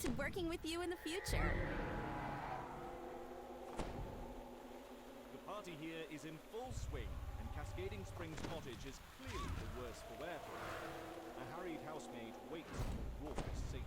to working with you in the future. The party here is in full swing, and Cascading Springs Cottage is clearly the worse for wear for it. A harried housemaid waits for raucous satyrs.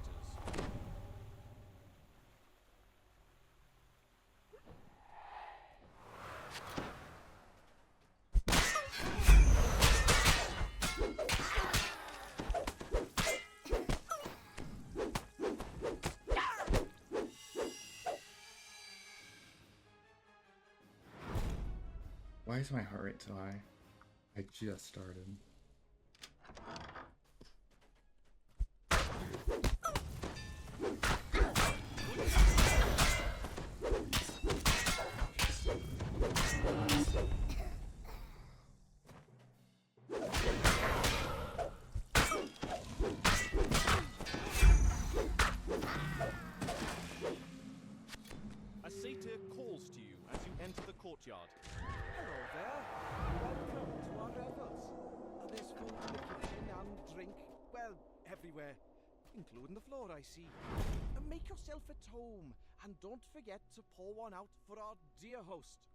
Why is my heart rate so high? I just started. A satyr calls to you as you enter the courtyard. Hello there. Welcome to our Revels. There's food in the kitchen and drink, well, everywhere, including the floor, I see. Make yourself at home, and don't forget to pour one out for our dear host,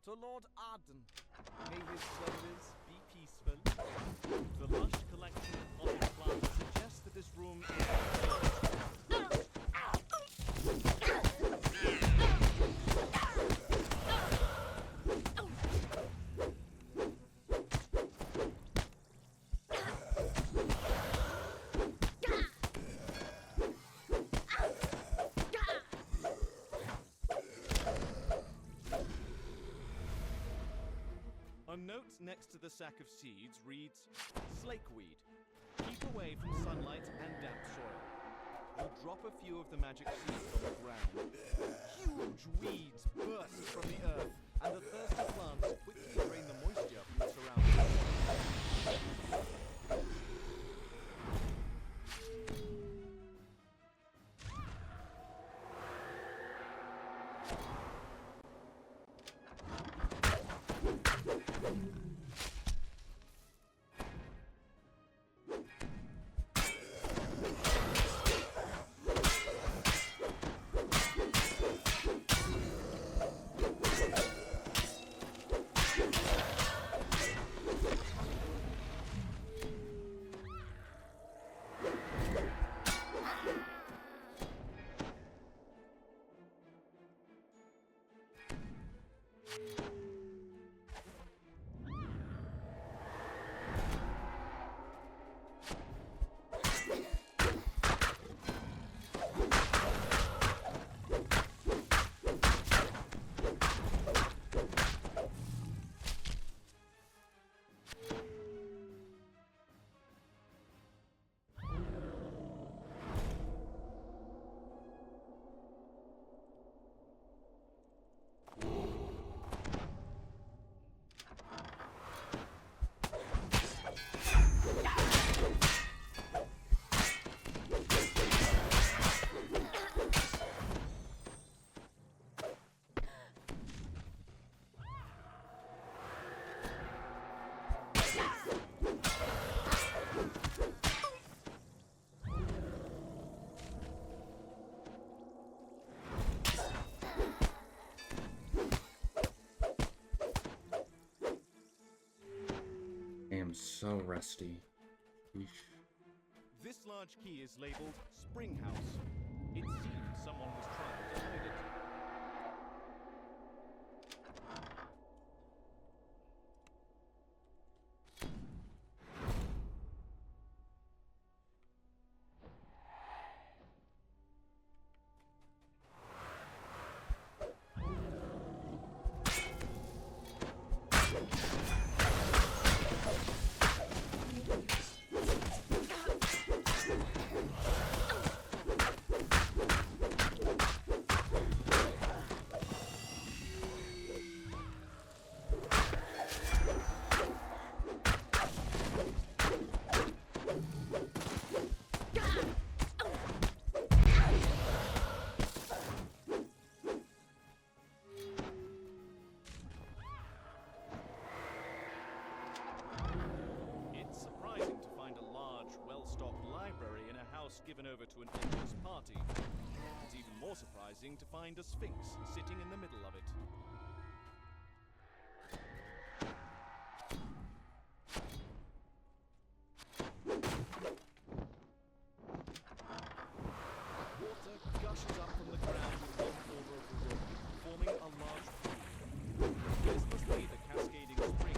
to Lord R10. May his service be peaceful. The lush collection of potted plants suggests that this room is... A note next to the sack of seeds reads, Slakeweed. Keep away from sunlight and damp soil. You drop a few of the magic seeds on the ground. Huge weeds burst from the earth, and the thirsty plants quickly drain the moisture from the surroundings. I am so rusty. Eesh. This large key is labeled Spring House. It seems someone was trying to hide it. given over to an endless party. It's even more surprising to find a sphinx sitting in the middle of it. Water gushes up from the ground in one corner of the room, forming a large pool. This must be the cascading spring.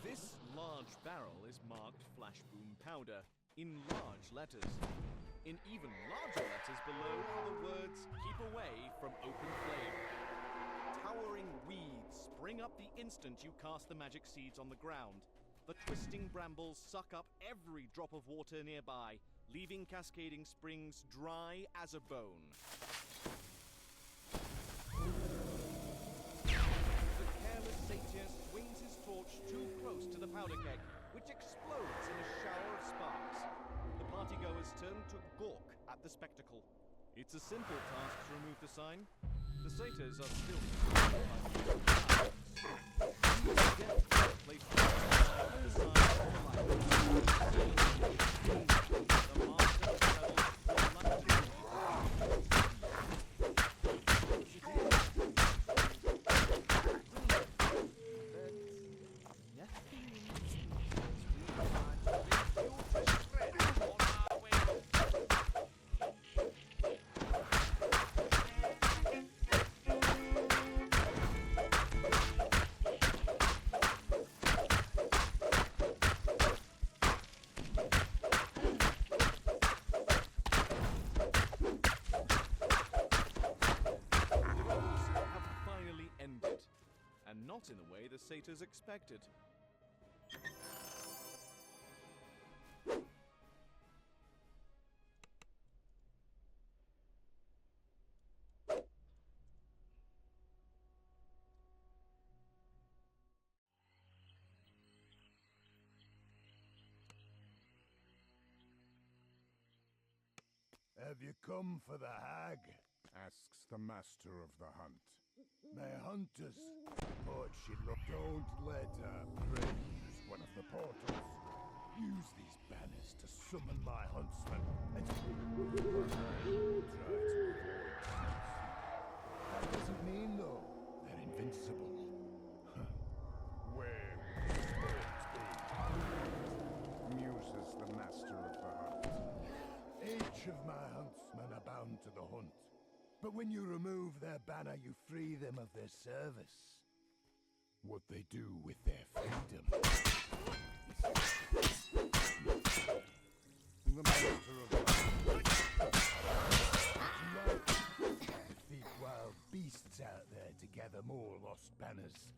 This large barrel is marked Flashboom Powder in large letters. In even larger letters below are the words, "Keep away from open flame." Towering weeds spring up the instant you cast the magic seeds on the ground. The twisting brambles suck up every drop of water nearby, leaving Cascading Springs dry as a bone. The careless satyr swings his torch too close to the powder keg, which explodes in a shower of sparks. The partygoers turn to gawk at the spectacle. It's a simple task to remove the sign. The satyrs are still placed the sign on the light. The master travels reluctantly. And not in the way the satyrs expected. Have you come for the hag? Asks the master of the hunt. May hunters, but she don't let her prey use one of the portals. Use these banners to summon my huntsmen and try to avoid that doesn't mean, though, they're invincible. Where would be? Muses the master of the hunt. Each of my huntsmen are bound to the hunt. But when you remove their banner, you free them of their service. What they do with their freedom. The master of the defeat wild beasts out there to gather more lost banners.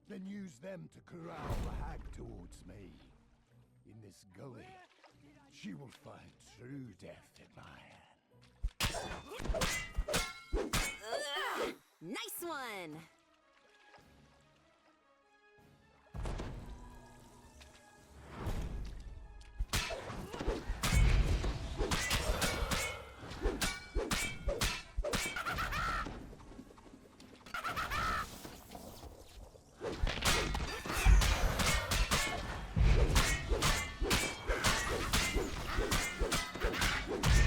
Then use them to corral the hag towards me. In this gully, she will find true death in my hand. Nice one!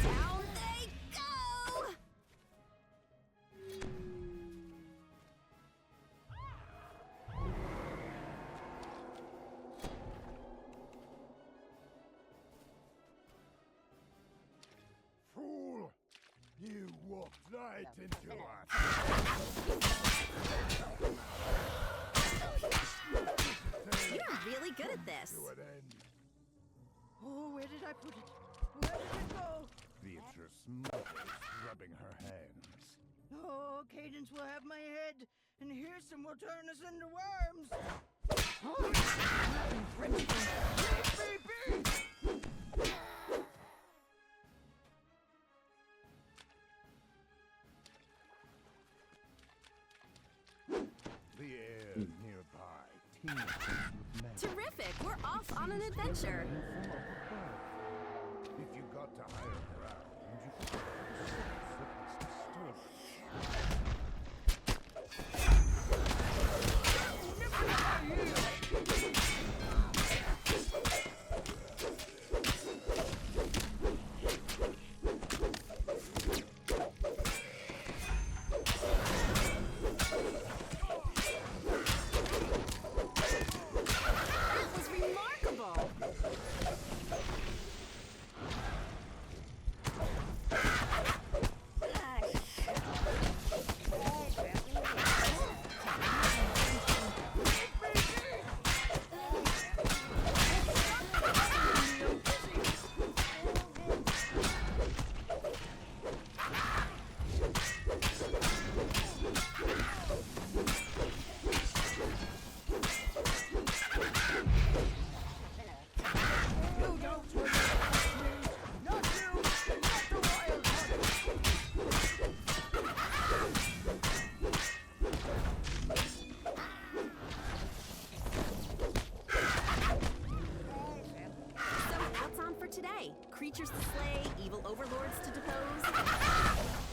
Down they go! Fool! You walked right into us. You're really good at this. To an end. Oh, where did I put it? Where did it go? Beatrice smothers, rubbing her hands. Oh, Cadence will have my head, and Hirson will turn us into worms. Oh, The air nearby tingles with magic. Terrific! We're off on an adventure. If you got to higher ground, you could creatures to slay, evil overlords to depose.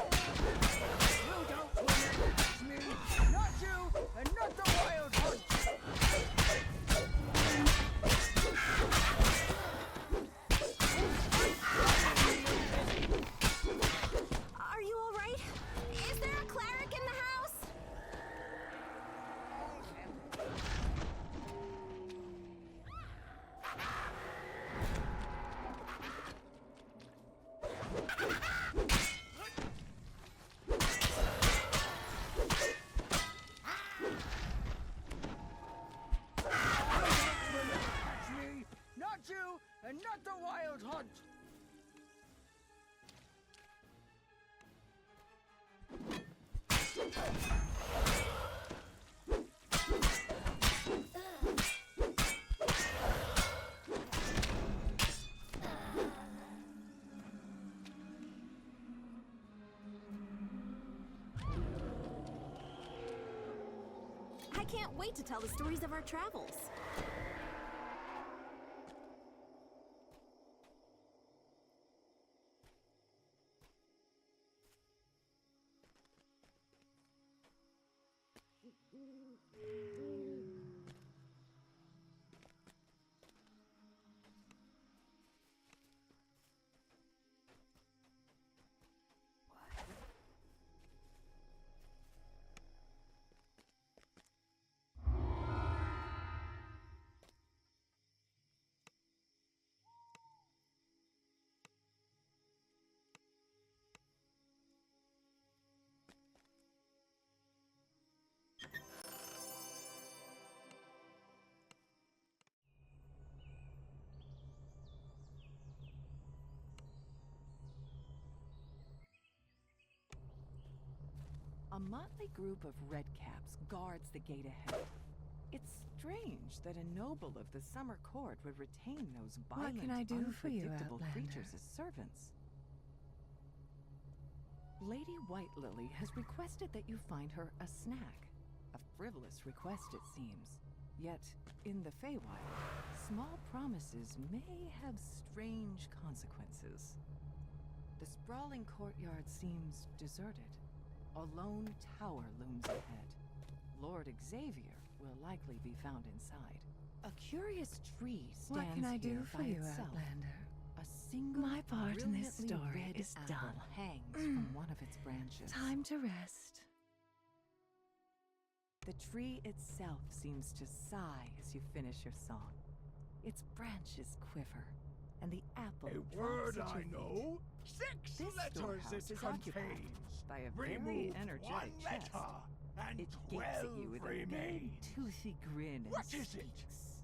You don't want to touch me! Not you, and not the wild hunt! Are you all right? Is there a cleric in the house? Touch me! Not you, and not the wild hunt! I can't wait to tell the stories of our travels. A motley group of redcaps guards the gate ahead. It's strange that a noble of the summer court would retain those violent, What can I do for you, unpredictable Outlander? creatures as servants. Lady White Lily has requested that you find her a snack. A frivolous request, it seems. Yet, in the Feywild, small promises may have strange consequences. The sprawling courtyard seems deserted. A lone tower looms ahead. Lord Xavier will likely be found inside. A curious tree stands What can I do here for by you, itself. Outlander? A single My part in this brilliantly story red is apple done. hangs from one of its branches. Time to rest. The tree itself seems to sigh as you finish your song. Its branches quiver, and the apple A drops word at your I feet. know. 6 This letters storehouse it is occupied contains. by a very Remove energetic one chest. letter, and It gapes at 12 you with a remain. big, toothy grin and What is it? speaks.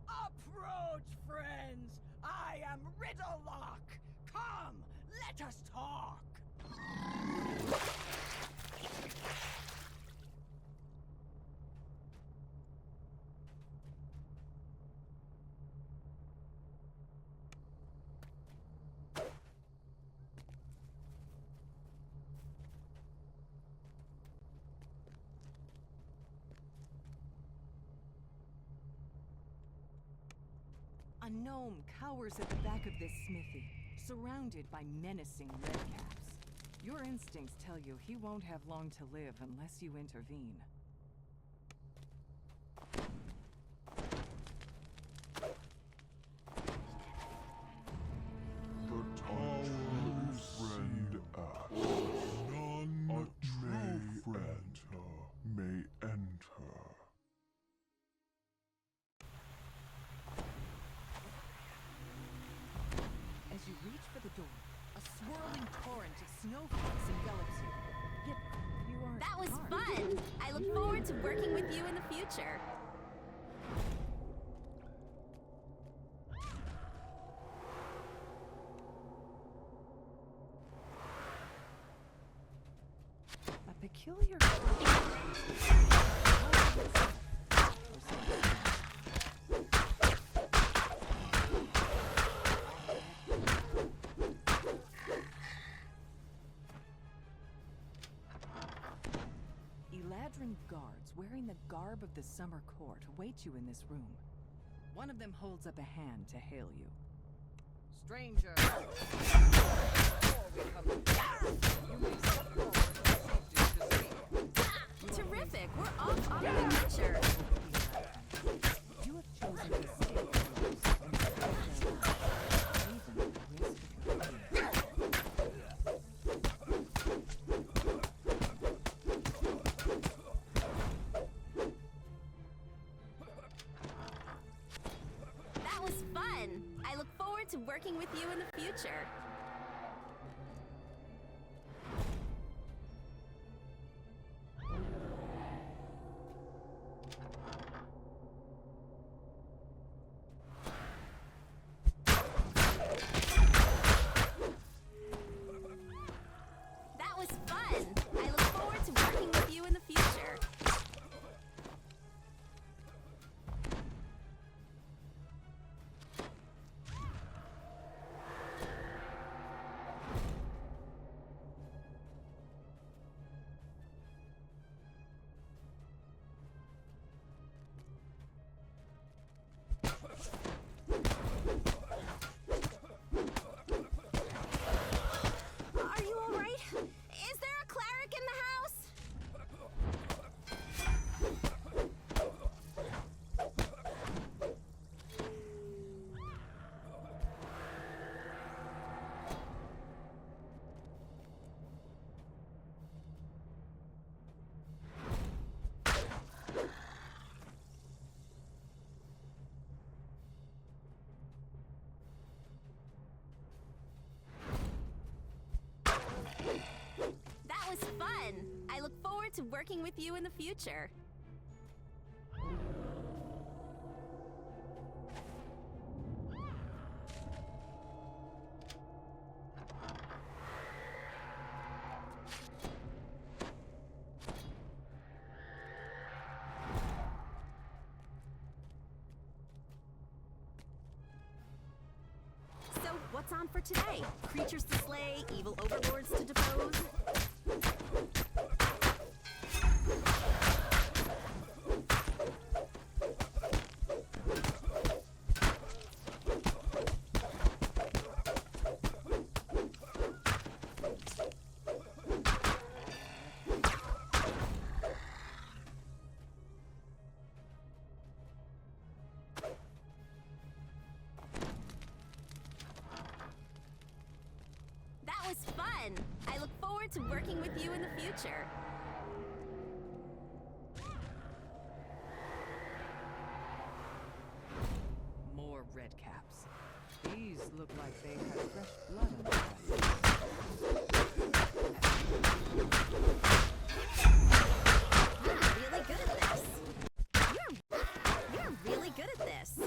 Approach, friends! I am Riddlelock! Come, let us talk! A gnome cowers at the back of this smithy, surrounded by menacing redcaps. Your instincts tell you he won't have long to live unless you intervene. The tower is friend None may enter. As you reach for the door, a swirling torrent of snowflakes envelops you. Yet you aren't That was harmed. fun! I look forward to working with you in the future. A peculiar. Eladrin guards wearing the the garb of the summer court await you in this room. One of them holds up a hand to hail you. Stranger! You may step forward for safety to speak. Terrific! We're off on an adventure! You have chosen to stay close and spread their light, even at the risk of your own. That was fun! I look forward to working with you in the future. That was fun! I look forward to working with you in the future. Are you all right? Is there a cleric in the house? That was fun! I look forward to working with you in the future. So, what's on for today? Creatures to slay, evil overlords to depose. That was fun! I look forward to working with you in the future. More red caps. These look like they had fresh blood on their hands. You're really good at this. You're really good at this.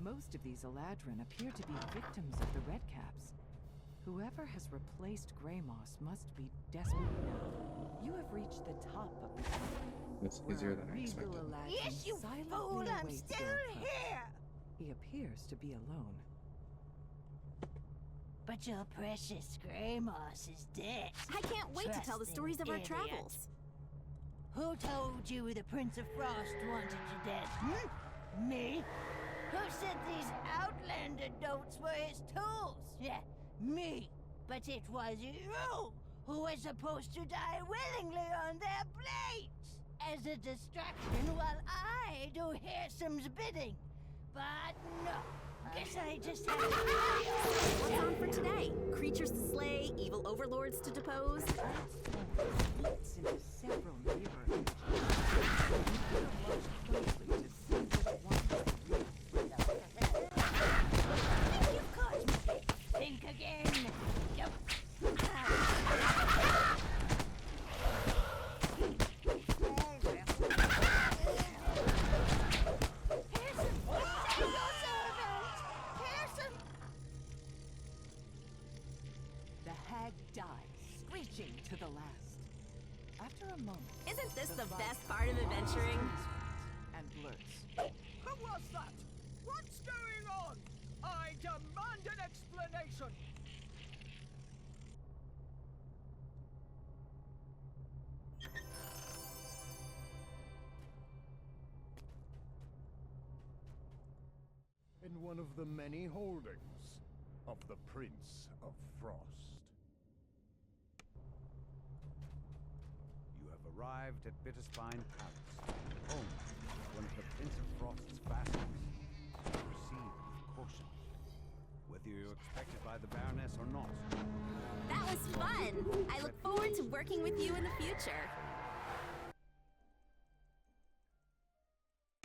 Most of these Eladrin appear to be victims of the red caps. Whoever has replaced Grey Moss must be desperate now. You have reached the top of the mountain. It's where easier a than I regal expected. Eladrin Yes, you silently fool! I'm awaits still your approach. here! He appears to be alone. But your precious Grey Moss is dead. I can't wait to tell the Trusting stories of our idiot. travels. Who told you the Prince of Frost wanted you dead? Me? Who said these Outlander notes were his tools? Yeah, me. But it was you who was supposed to die willingly on their blades as a distraction while I do Hirsam's bidding. But no, guess I just have to... What's on for today? Creatures to slay, evil overlords to depose. Splits into several neighbor images. You have watched closely to see which ones are real. Think you've caught me? Think again. Yep. The hag dies, screeching to the last. After a moment, Isn't this the viper best part of adventuring? and blurts. Who was that? What's going on? I demand an explanation! in one of the many holdings of the Prince of Frost. You have arrived at Bitterspine Palace, home of one of the Prince of Frost's vassals. Proceed with caution, whether you're expected by the Baroness or not. That was fun! I look forward to working with you in the future.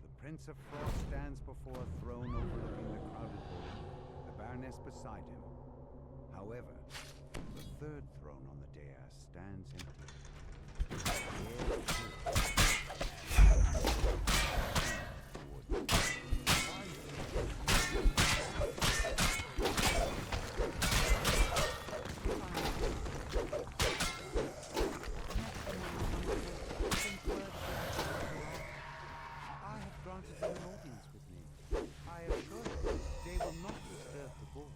The Prince of Frost stands before a throne overlooking the crowded hall, the Baroness beside him. However, the third throne on the dais stands empty. I have granted them an audience with me. I assure you, they will not disturb the ball.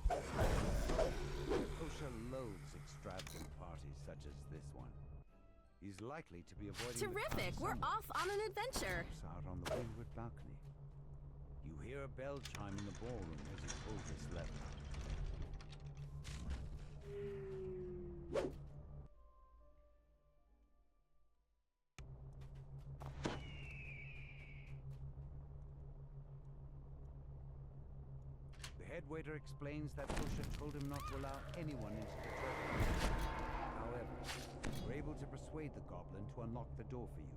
Osha loathes extravagant parties such as this one. He's likely to be avoiding Terrific! We're off on an adventure! out on the windward balcony. You hear a bell chime in the ballroom as he pulls this lever. The head waiter explains that Osha told him not to allow anyone into the treasure. However, we're able to persuade the goblin to unlock the door for you.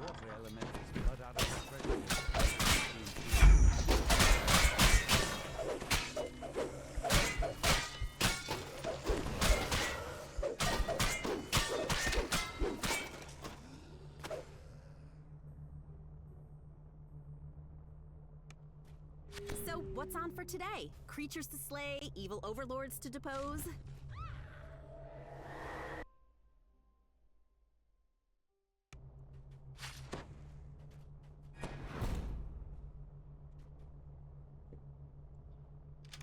Water elementals flood out of the treasure. So, what's on for today? Creatures to slay, evil overlords to depose?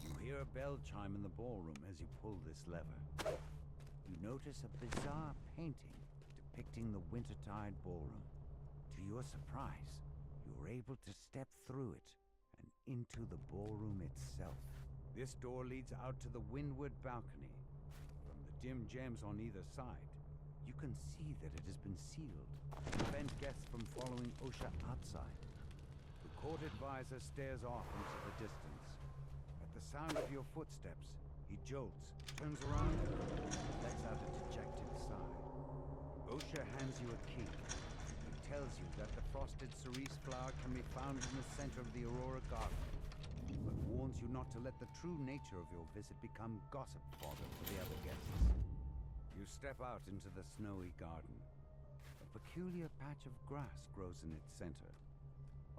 You hear a bell chime in the ballroom as you pull this lever. You notice a bizarre painting depicting the Wintertide Ballroom. To your surprise, you're able to step through it and into the ballroom itself. This door leads out to the windward balcony. From the dim gems on either side, you can see that it has been sealed to prevent guests from following Osha outside. The court advisor stares off into the distance. At the sound of your footsteps, he jolts, turns around, and lets out a dejected sigh. Osha hands you a key. He tells you that the frosted cerise flower can be found in the center of the Aurora Garden, but warns you not to let the true nature of your visit become gossip fodder for the other guests. You step out into the snowy garden. A peculiar patch of grass grows in its center,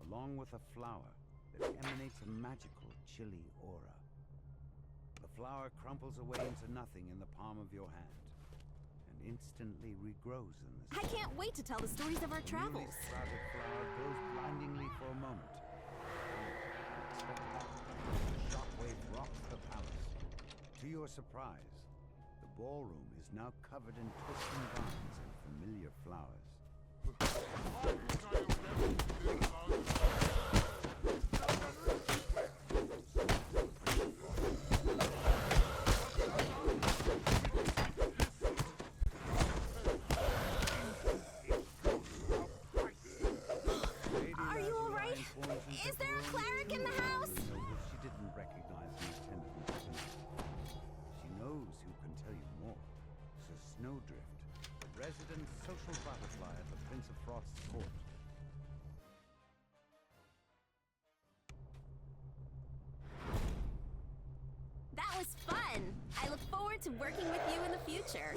along with a flower that emanates a magical, chilly aura. The flower crumples away into nothing in the palm of your hand, and instantly regrows in the I can't wait to tell the stories of our newly travels. sprouted flower glows blindingly for a moment. A shockwave rocks the palace. To your surprise, the ballroom is now covered in twisting vines and familiar flowers. Are you all right? Is there a cleric in the house? She didn't recognize the attendant. She knows who can tell you more. Sir Snowdrift, the resident social butterfly at the Prince of Frost's court. That was fun! I look forward to working with you in the future.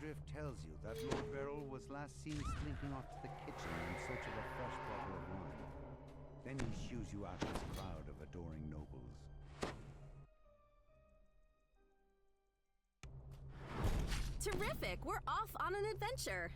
Drift tells you that Lord Beryl was last seen slinking off to the kitchen in search of a fresh bottle of wine. Then he shoos you out his crowd of adoring nobles. Terrific! We're off on an adventure.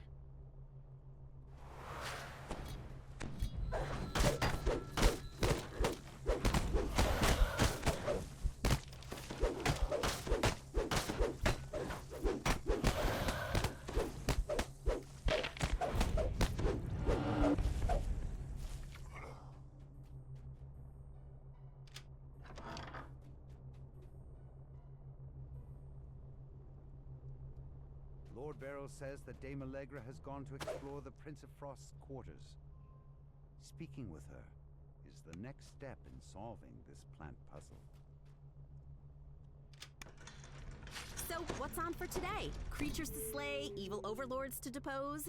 Lord Beryl says that Dame Allegra has gone to explore the Prince of Frost's quarters. Speaking with her is the next step in solving this plant puzzle. So, what's on for today? Creatures to slay, evil overlords to depose?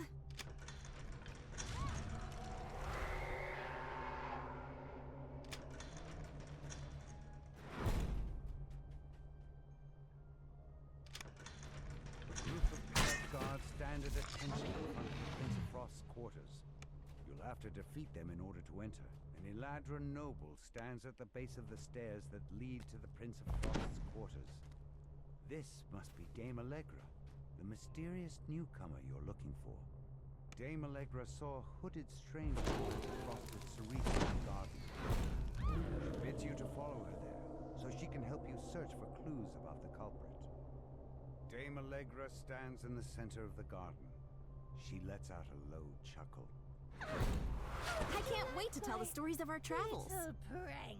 Stand at attention in front of the Prince of Frost's quarters. You'll have to defeat them in order to enter. An Eladrin noble stands at the base of the stairs that lead to the Prince of Frost's quarters. This must be Dame Allegra, the mysterious newcomer you're looking for. Dame Allegra saw a hooded stranger at the frosted cerise in the garden. She bids you to follow her there, so she can help you search for clues about the culprit. Dame Allegra stands in the center of the garden. She lets out a low chuckle. I can't wait to tell the stories of our travels. Little prank.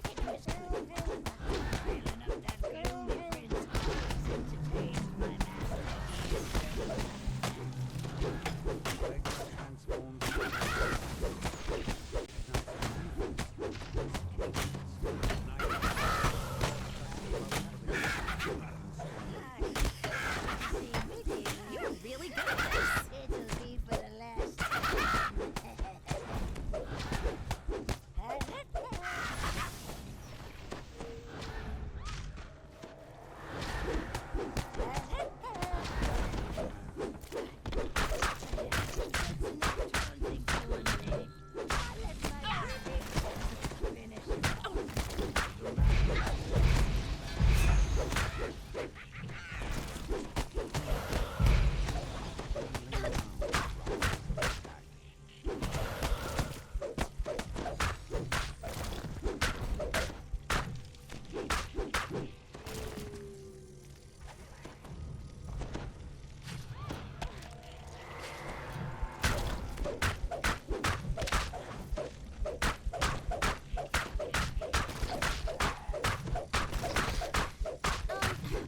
It was good very much piling up that gloomy prince to taste my Allegra transforms You're really good at this. It'll be for the last time.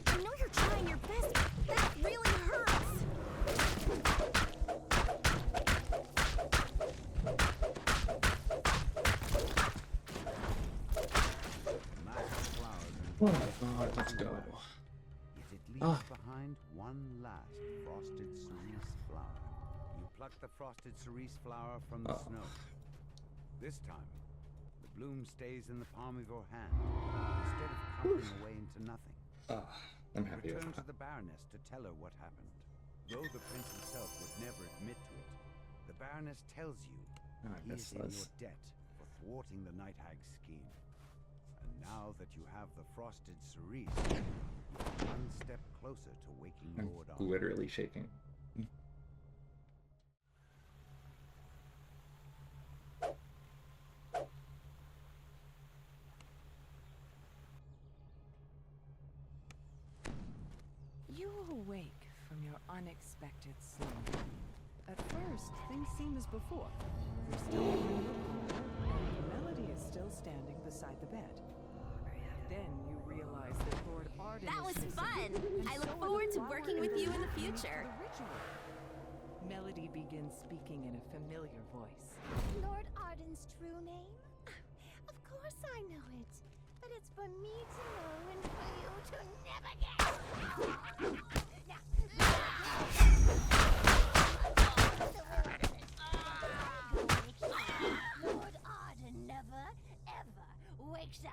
I know you're trying your best, but that really hurts. Oh my god, let's go. Yet it leaves behind one last frosted cerise flower. You pluck the frosted cerise flower from the snow. This time, the bloom stays in the palm of your hand instead of crumbling away into nothing. I'm happy with Return to that. the Baroness to tell her what happened. Though the prince himself would never admit to it, the Baroness tells you Oh, I he missed is in this. your debt for thwarting the Night Hag's scheme. And now that you have the frosted cerise, you're one step closer to waking I'm Lord Arden. literally shaking. You awake from your unexpected slumber. At first, things seem as before. You're still in your room, and Melody is still standing beside the bed. Then you realize that Lord Arden That is was missing, fun. and I so look are the forward to flower working and with the you in the lamp used future. for the ritual. Melody begins speaking in a familiar voice. Lord Arden's true name? Of course I know it. But it's for me to know and for you to never guess. Lord Arden never, ever wakes up.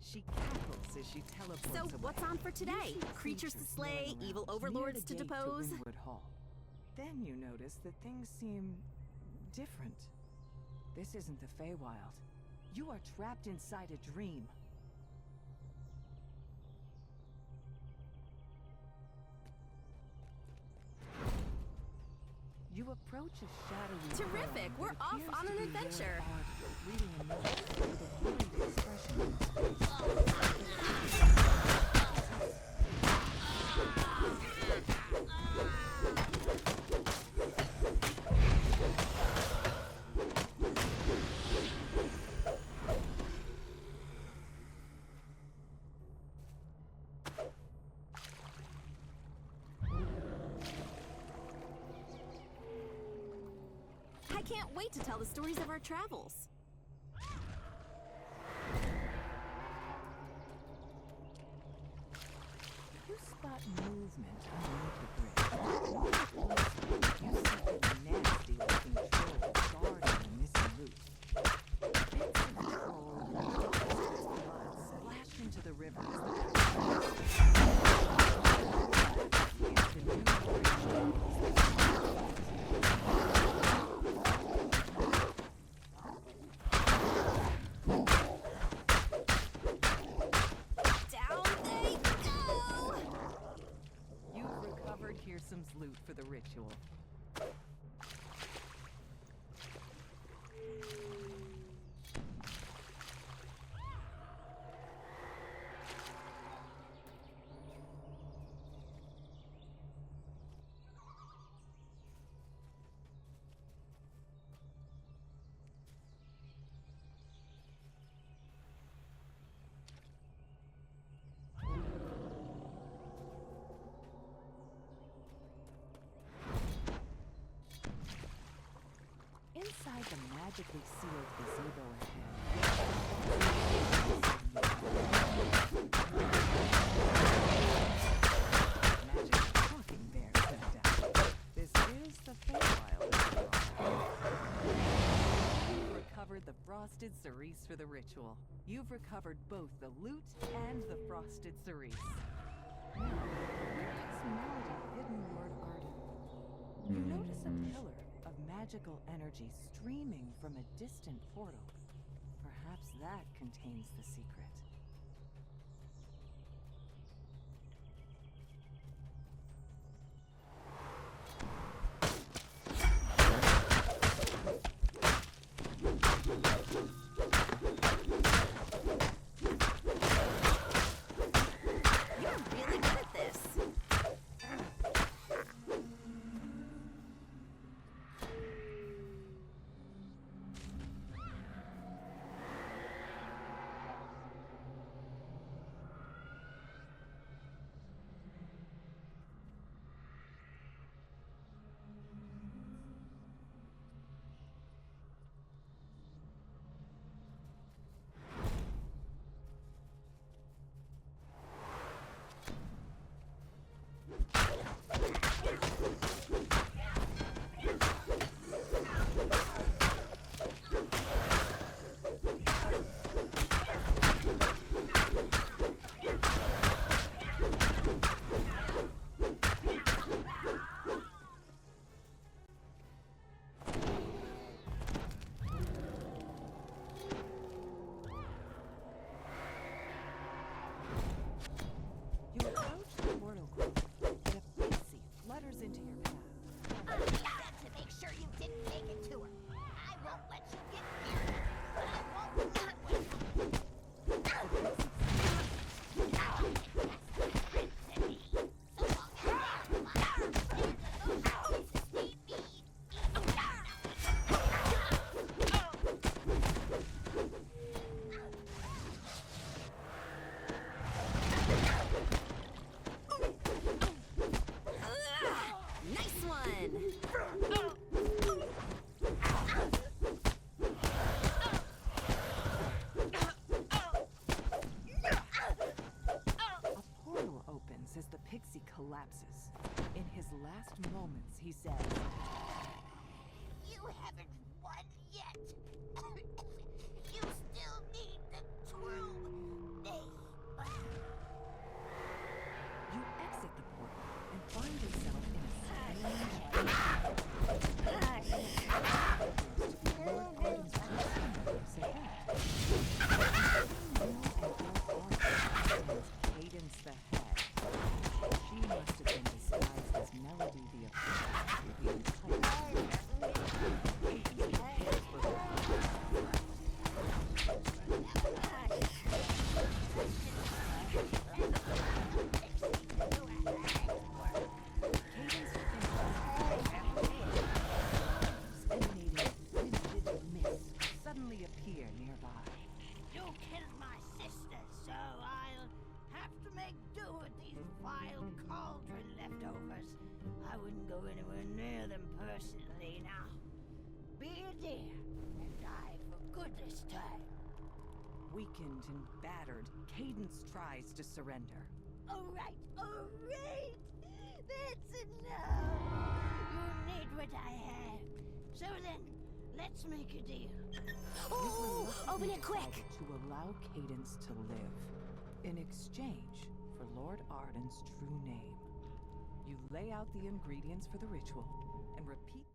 She cackles as she teleports So, away. what's on for You today? see Creatures to milling slay, around evil near overlords the to gate depose. Wynwood Hall. Then you notice that things seem different. This isn't the Feywild. You are trapped inside a dream. You approach a shadowy Terrific! form We're that off appears on to an be adventure. Lord Arden, reading a note with a worried expression on his face. I can't wait to tell the stories of our travels. You spot movement underneath the bridge. You see a nasty-looking troll guarding the missing loot. Bits of the troll blood splash into the river as the new Down they go! You've recovered Hearsom's loot for the ritual. Inside the magically sealed gazebo ahead. Magic talking bears, no doubt. This is the Feywild Saga. You've recovered the frosted cerise for the ritual. You've recovered both the loot and the frosted cerise. Now, where has Melody hidden Lord Arden? You notice a pillar of magical energy streaming from a distant portal. Perhaps that contains the secret. You're really good at this. personally now. Be a dear and die for good this time. Weakened and battered, Cadence tries to surrender. Alright. That's enough. You need what I have. So then, let's make a deal. Oh, open it quick! Decided to allow Cadence to live, in exchange for Lord Arden's true name. You lay out the ingredients for the ritual and repeat